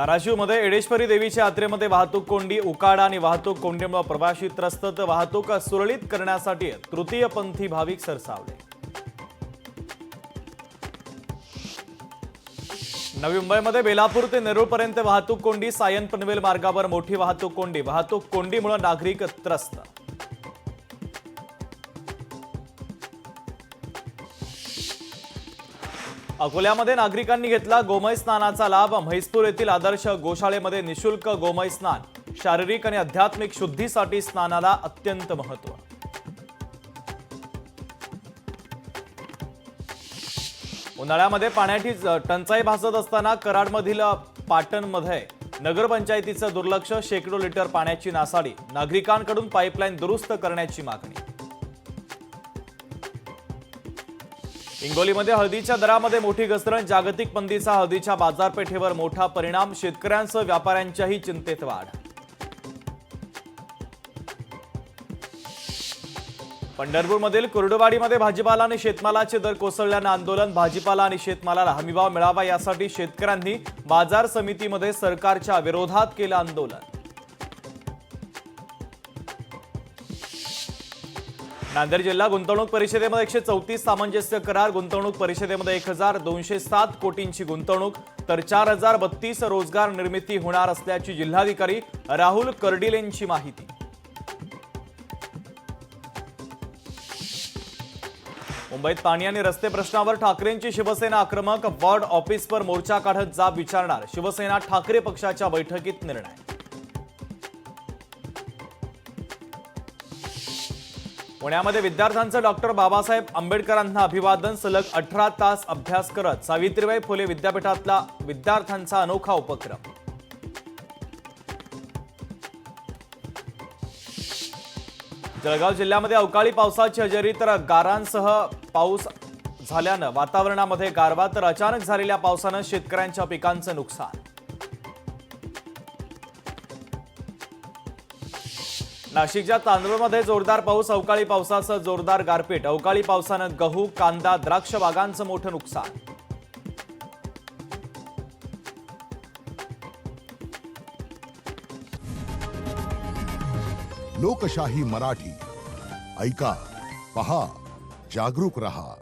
धाराशिवमध्ये एडेश्वरी देवीच्या यात्रेमध्ये वाहतूक कोंडी, उकाडा आणि वाहतूक कोंडीमुळे प्रवासी त्रस्त, तर वाहतूक सुरळीत करण्यासाठी तृतीयपंथी भाविक सरसावले। नवी मुंबईमध्ये बेलापूर ते नेरूळपर्यंत वाहतूक कोंडी, सायन पनवेल मार्गावर मोठी वाहतूक कोंडीमुळे नागरिक त्रस्त। अकोल्यामध्ये नागरिकांनी घेतला गोमय स्नानाचा लाभ। म्हैसपूर येथील आदर्श गोशाळेमध्ये निशुल्क गोमय स्नान, शारीरिक आणि आध्यात्मिक शुद्धीसाठी स्नानाला अत्यंत महत्त्व। उन्हाळ्यामध्ये पाण्याची टंचाई भासत असताना कराडमधील पाटणमध्ये नगरपंचायतीचं दुर्लक्ष, शेकडो लिटर पाण्याची नासाडी, नागरिकांकडून पाईपलाईन दुरुस्त करण्याची मागणी। हिंगोलीमध्ये हळदीच्या दरामध्ये मोठी घसरण, जागतिक मंदीचा हळदीच्या बाजारपेठेवर मोठा परिणाम, शेतकऱ्यांसह व्यापाऱ्यांच्याही चिंतेत वाढ। पंढरपूरमधील कुर्डुवाडीमध्ये भाजीपाला आणि शेतमालाचे दर कोसळल्यानं आंदोलन, भाजीपाला आणि शेतमालाला हमीभाव मिळावा यासाठी शेतकऱ्यांनी बाजार समितीमध्ये सरकारच्या विरोधात केलं आंदोलन। नांदेड जिल्हा गुंतवणूक परिषदेमध्ये 134 सामंजस्य करार, गुंतवणूक परिषदेमध्ये 1207 कोटींची गुंतवणूक, तर 4032 रोजगार निर्मिती होणार असल्याची जिल्हाधिकारी राहुल कर्डिलेंची माहिती। मुंबईत पाणी आणि रस्ते प्रश्नावर ठाकरेंची शिवसेना आक्रमक, वॉर्ड ऑफिसवर मोर्चा काढत जाब विचारणार, शिवसेना ठाकरे पक्षाच्या बैठकीत निर्णय। पुण्यामध्ये विद्यार्थ्यांचं डॉक्टर बाबासाहेब आंबेडकरांना अभिवादन, सलग 18 तास अभ्यास करत सावित्रीबाई फुले विद्यापीठातला विद्यार्थ्यांचा अनोखा उपक्रम। जळगाव जिल्ह्यामध्ये अवकाळी पावसाची हजेरी, तर गारांसह पाऊस झाल्यानं वातावरणामध्ये गारवा, तर अचानक झालेल्या पावसानं शेतकऱ्यांच्या पिकांचं नुकसान। नाशिकच्या तांदूळमध्ये जोरदार पाऊस, अवकाळी पावसासह जोरदार गारपीट, अवकाळी पावसानं गहू, कांदा, द्राक्ष बागांचं मोठं नुकसान। लोकशाही मराठी ऐका, पहा, जागरूक रहा।